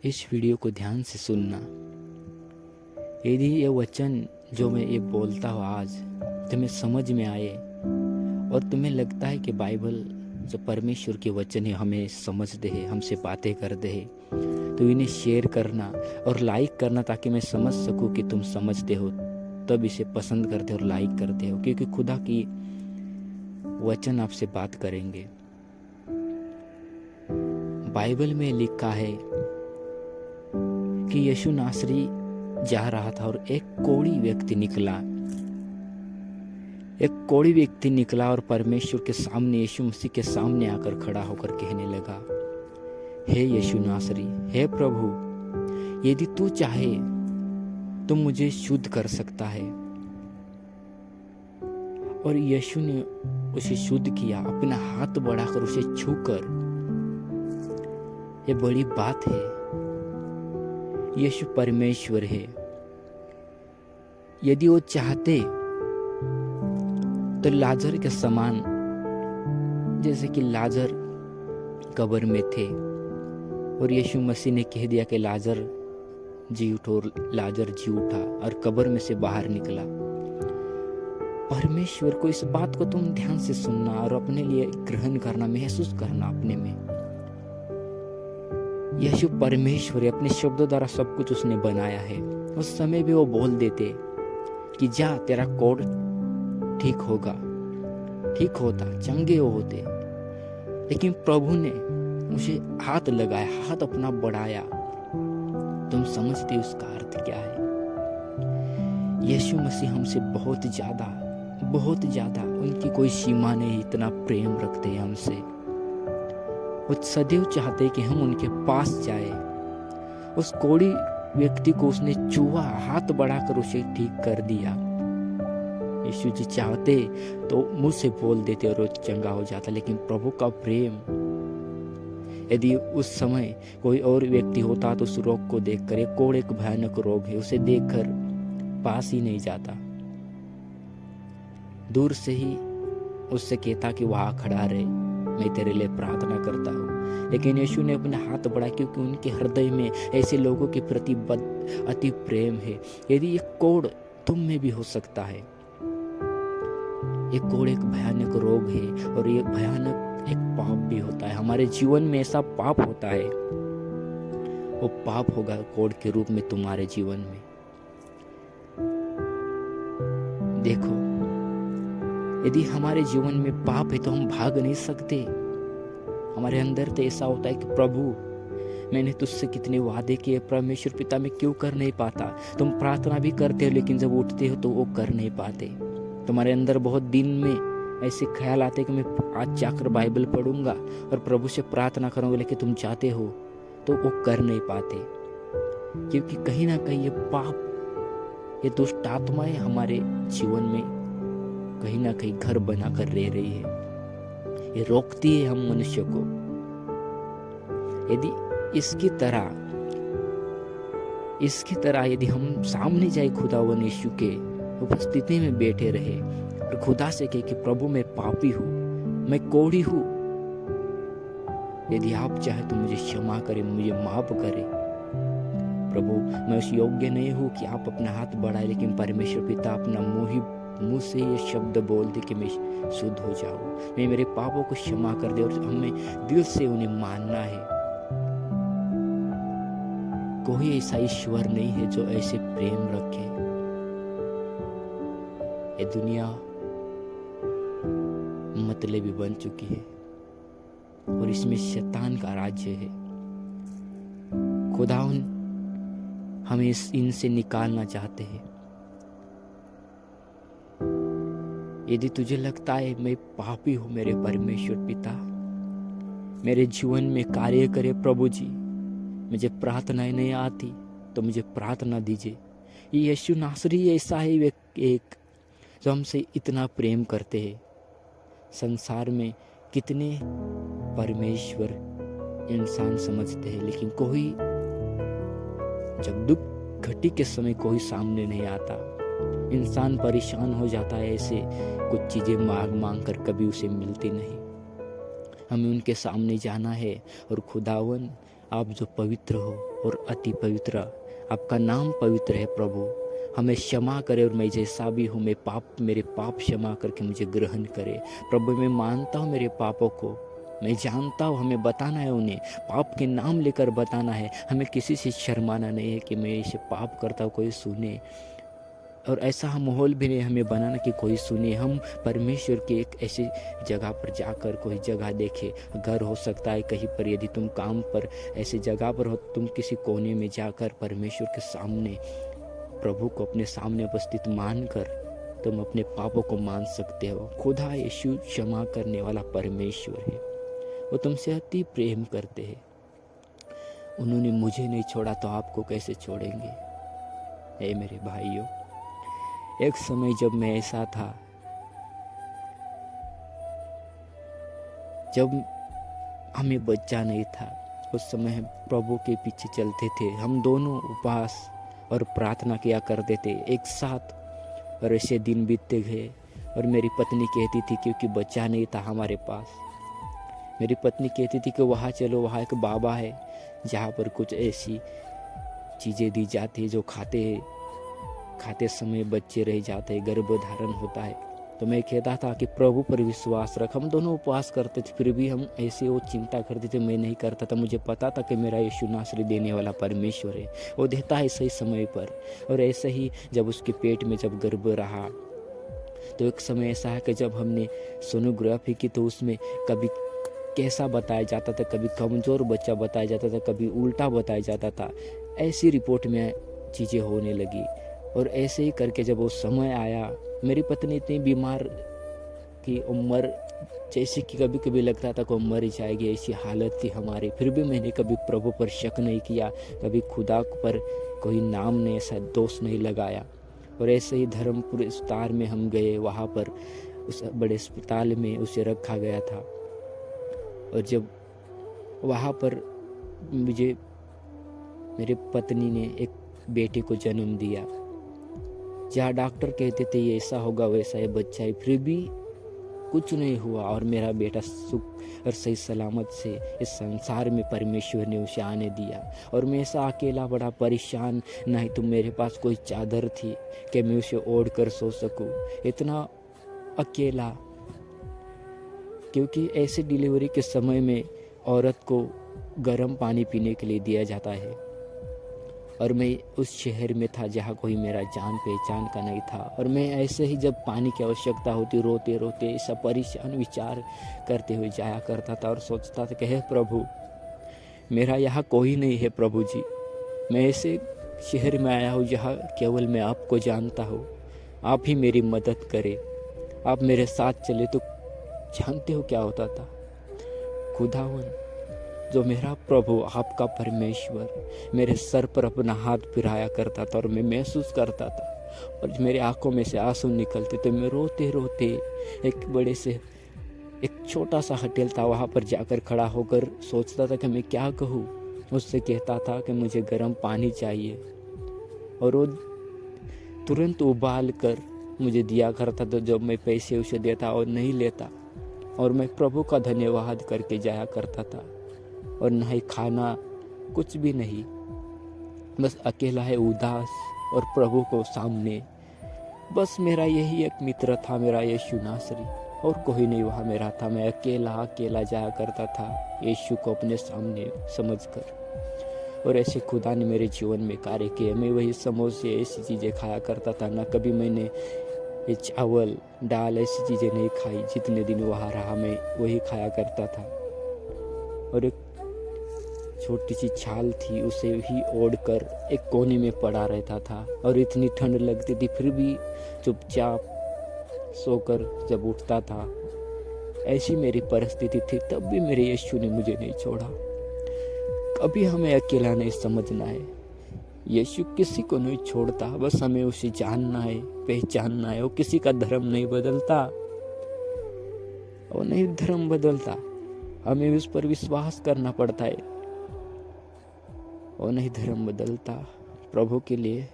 इस वीडियो को ध्यान से सुनना। यदि ये वचन जो मैं ये बोलता हूँ आज तुम्हें समझ में आए और तुम्हें लगता है कि बाइबल जो परमेश्वर के वचन है हमें समझते हैं, हमसे बातें करते हैं, तो इन्हें शेयर करना और लाइक करना ताकि मैं समझ सकूं कि तुम समझते हो, तब इसे पसंद करते हो और लाइक करते हो, क्योंकि खुदा की वचन आपसे बात करेंगे। बाइबल में लिखा है कि यीशु नासरी जा रहा था और एक कोढ़ी व्यक्ति निकला और परमेश्वर के सामने, यीशु मसीह के सामने आकर खड़ा होकर कहने लगा, हे यीशु नासरी, हे प्रभु, यदि तू चाहे तो मुझे शुद्ध कर सकता है। और यीशु ने उसे शुद्ध किया, अपना हाथ बढ़ाकर उसे छूकर। यह बड़ी बात है। यीशु परमेश्वर है। यदि वो चाहते तो लाजर के समान, जैसे कि लाजर कब्र में थे और यीशु मसीह ने कह दिया कि लाजर जी उठो, लाजर जी उठा और कब्र में से बाहर निकला। परमेश्वर को, इस बात को तुम ध्यान से सुनना और अपने लिए ग्रहण करना, महसूस करना अपने में। यीशु परमेश्वर है, अपने शब्दों द्वारा सब कुछ उसने बनाया है। उस समय भी वो बोल देते कि जा, तेरा कोढ़ ठीक होगा, ठीक होता, चंगे होते। लेकिन प्रभु ने उसे हाथ लगाया, हाथ अपना बढ़ाया। तुम समझते उसका अर्थ क्या है? यीशु मसीह हमसे बहुत ज्यादा, उनकी कोई सीमा नहीं, इतना प्रेम रखते हैं हमसे। वो सदैव चाहते हैं कि हम उनके पास जाए। उस कोढ़ी व्यक्ति को उसने छुआ, हाथ बढ़ाकर उसे ठीक कर दिया। यीशु जी चाहते तो मुंह से बोल देते और वो चंगा हो जाता, लेकिन प्रभु का प्रेम, यदि उस समय कोई और व्यक्ति होता तो उस रोग को देखकर, एक कोढ़ एक भयानक रोग है, उसे देखकर पास ही नहीं जाता, दूर से ही उससे कहता कि वहां खड़ा रहे, मैं तेरे लिए प्रार्थना करता हूँ। लेकिन यीशु ने अपना हाथ बढ़ाया, क्योंकि उनके हृदय में ऐसे लोगों के प्रति अति प्रेम है। यदि ये कोढ़ तुम में भी हो सकता है, ये कोढ़ एक भयानक रोग है और ये भयानक एक पाप भी होता है। हमारे जीवन में ऐसा पाप होता है, वो पाप होगा कोढ़ के रूप में तुम्हारे जीवन में। देखो, यदि हमारे जीवन में पाप है तो हम भाग नहीं सकते। हमारे अंदर तो ऐसा होता है कि प्रभु, मैंने तुझसे कितने वादे किए, परमेश्वर पिता, मैं क्यों कर नहीं पाता। तुम प्रार्थना भी करते हो, लेकिन जब उठते हो तो वो कर नहीं पाते। तुम्हारे अंदर बहुत दिन में ऐसे ख्याल आते कि मैं आज जाकर बाइबल पढ़ूंगा और प्रभु से प्रार्थना करूंगा, लेकिन तुम चाहते हो तो वो कर नहीं पाते, क्योंकि कहीं ना कहीं ये पाप, ये दुष्ट आत्माएं हमारे जीवन में कहीं ना कहीं घर बनाकर रह रही है। ये रोकती है हम मनुष्य को। यदि इसकी तरह यदि हम सामने जाए खुदावन यीशु के उपस्थिति में बैठे रहे और खुदा से कहे कि प्रभु, मैं पापी हूँ, मैं कोढ़ी हूँ, यदि आप चाहे तो मुझे क्षमा करें, मुझे माफ करें। प्रभु, मैं उस योग्य नहीं हूँ कि आप अपना हाथ बढ़ाए, लेकिन परमेश्वर पिता अपना मुंह से ये शब्द बोल दे कि मैं शुद्ध हो जाऊं, मैं मेरे पापों को क्षमा कर दे, और हमें दिल से उन्हें मानना है। कोई ऐसा ईश्वर नहीं है जो ऐसे प्रेम रखे। ये दुनिया मतलबी बन चुकी है और इसमें शैतान का राज्य है। खुदावन हमें इनसे निकालना चाहते हैं। यदि तुझे लगता है मैं पापी हूं, मेरे परमेश्वर पिता मेरे जीवन में कार्य करे, प्रभु जी, मुझे प्रार्थनाएं नहीं आती तो मुझे प्रार्थना दीजिए। ये यीशु नासरी ऐसा है एक जो हमसे इतना प्रेम करते हैं। संसार में कितने परमेश्वर इंसान समझते हैं, लेकिन कोई, जब दुख घटी के समय कोई सामने नहीं आता। इंसान परेशान हो जाता है, ऐसे कुछ चीजें मांग कर कभी उसे मिलती नहीं। हमें उनके सामने जाना है और खुदावन आप जो पवित्र हो और अति पवित्र, आपका नाम पवित्र है प्रभु। हमें क्षमा करे और मैं जैसा भी हूँ, मेरे पाप क्षमा करके मुझे ग्रहण करे प्रभु। मैं मानता हूँ मेरे पापों को, मैं जानता हूँ, हमें बताना है, उन्हें पाप के नाम लेकर बताना है। हमें किसी से शर्माना नहीं है कि मैं इसे पाप करता हूँ, कोई सुने। और ऐसा माहौल भी नहीं हमें बनाना कि कोई सुने। हम परमेश्वर की एक ऐसी जगह पर जाकर कोई जगह देखे, घर हो सकता है कहीं पर, यदि तुम काम पर ऐसी जगह पर हो, तुम किसी कोने में जाकर परमेश्वर के सामने, प्रभु को अपने सामने उपस्थित मानकर तुम अपने पापों को मान सकते हो। खुदा यीशु क्षमा करने वाला परमेश्वर है, वो तुमसे अति प्रेम करते हैं। उन्होंने मुझे नहीं छोड़ा तो आपको कैसे छोड़ेंगे। हे मेरे भाइयों, एक समय जब मैं ऐसा था, जब हमें बच्चा नहीं था, उस समय हम प्रभु के पीछे चलते थे। हम दोनों उपवास और प्रार्थना किया करते थे एक साथ, और ऐसे दिन बीतते गए। और मेरी पत्नी कहती थी, क्योंकि बच्चा नहीं था हमारे पास, मेरी पत्नी कहती थी कि वहाँ चलो, वहाँ एक बाबा है जहाँ पर कुछ ऐसी चीज़ें दी जाती है जो खाते समय बच्चे रह जाते हैं, गर्भधारण होता है। तो मैं कहता था कि प्रभु पर विश्वास रख। हम दोनों उपवास करते थे, फिर भी हम ऐसे वो चिंता करते थे। मैं नहीं करता था, मुझे पता था कि मेरा यीशु नासरी देने वाला परमेश्वर है, वो देता है सही समय पर। और ऐसे ही जब उसके पेट में जब गर्भ रहा, तो एक समय ऐसा है कि जब हमने सोनोग्राफी की, तो उसमें कभी कैसा बताया जाता था, कभी कमज़ोर बच्चा बताया जाता था, कभी उल्टा बताया जाता था। ऐसी रिपोर्ट में चीज़ें होने लगी। और ऐसे ही करके जब वो समय आया, मेरी पत्नी इतनी बीमार की उम्र, जैसे कि कभी कभी लगता था कि वो मर जाएगी, ऐसी हालत थी हमारी। फिर भी मैंने कभी प्रभु पर शक नहीं किया, कभी खुदा पर कोई नाम ने ऐसा दोष नहीं लगाया। और ऐसे ही धर्मपुर अस्पताल में हम गए, वहाँ पर उस बड़े अस्पताल में उसे रखा गया था। और जब वहाँ पर मेरे पत्नी ने एक बेटे को जन्म दिया, जहाँ डॉक्टर कहते थे ये ऐसा होगा वैसा है बच्चा है, फिर भी कुछ नहीं हुआ। और मेरा बेटा सुख और सही सलामत से इस संसार में परमेश्वर ने उसे आने दिया। और मैं ऐसा अकेला बड़ा परेशान, नहीं तो मेरे पास कोई चादर थी कि मैं उसे ओढ़ कर सो सकूं, इतना अकेला। क्योंकि ऐसे डिलीवरी के समय में औरत को गर्म पानी पीने के लिए दिया जाता है। और मैं उस शहर में था जहाँ कोई मेरा जान पहचान का नहीं था। और मैं ऐसे ही जब पानी की आवश्यकता होती, रोते रोते ऐसा परेशान विचार करते हुए जाया करता था और सोचता था कि हे प्रभु, मेरा यहाँ कोई नहीं है प्रभु जी। मैं ऐसे शहर में आया हूँ जहाँ केवल मैं आपको जानता हूँ, आप ही मेरी मदद करें, आप मेरे साथ चले। तो जानते हो क्या होता था? खुदावन जो मेरा प्रभु, आपका परमेश्वर मेरे सर पर अपना हाथ फिराया करता था, और मैं महसूस करता था, और मेरे आंखों में से आंसू निकलते थे। मैं रोते रोते एक छोटा सा होटल था, वहाँ पर जाकर खड़ा होकर सोचता था कि मैं क्या कहूँ। उससे कहता था कि मुझे गर्म पानी चाहिए, और वो तुरंत उबाल कर मुझे दिया करता था जब मैं पैसे उसे देता और नहीं लेता। और मैं प्रभु का धन्यवाद करके जाया करता था। और न ही खाना, कुछ भी नहीं, बस अकेला है उदास और प्रभु को सामने। बस मेरा यही एक मित्र था, मेरा यीशु नासरी, और कोई नहीं वहाँ मेरा था। मैं अकेला जाया करता था यीशु को अपने सामने समझकर। और ऐसे खुदा ने मेरे जीवन में कार्य किए। मैं वही समोसे ऐसी चीज़ें खाया करता था, ना कभी मैंने ये चावल दाल ऐसी चीज़ें नहीं खाई। जितने दिन वहाँ रहा मैं वही खाया करता था। और एक छोटी सी छाल थी, उसे ही ओढ़कर एक कोने में पड़ा रहता था। और इतनी ठंड लगती थी, फिर भी चुपचाप सोकर जब उठता था। ऐसी मेरी परिस्थिति थी, तब भी मेरे यीशु ने मुझे नहीं छोड़ा। कभी हमें अकेला नहीं समझना है। यीशु किसी को नहीं छोड़ता, बस हमें उसे जानना है, पहचानना है। वो किसी का धर्म नहीं बदलता, वो नहीं धर्म बदलता, हमें उस पर विश्वास करना पड़ता है। वो नहीं धर्म बदलता। प्रभु के लिए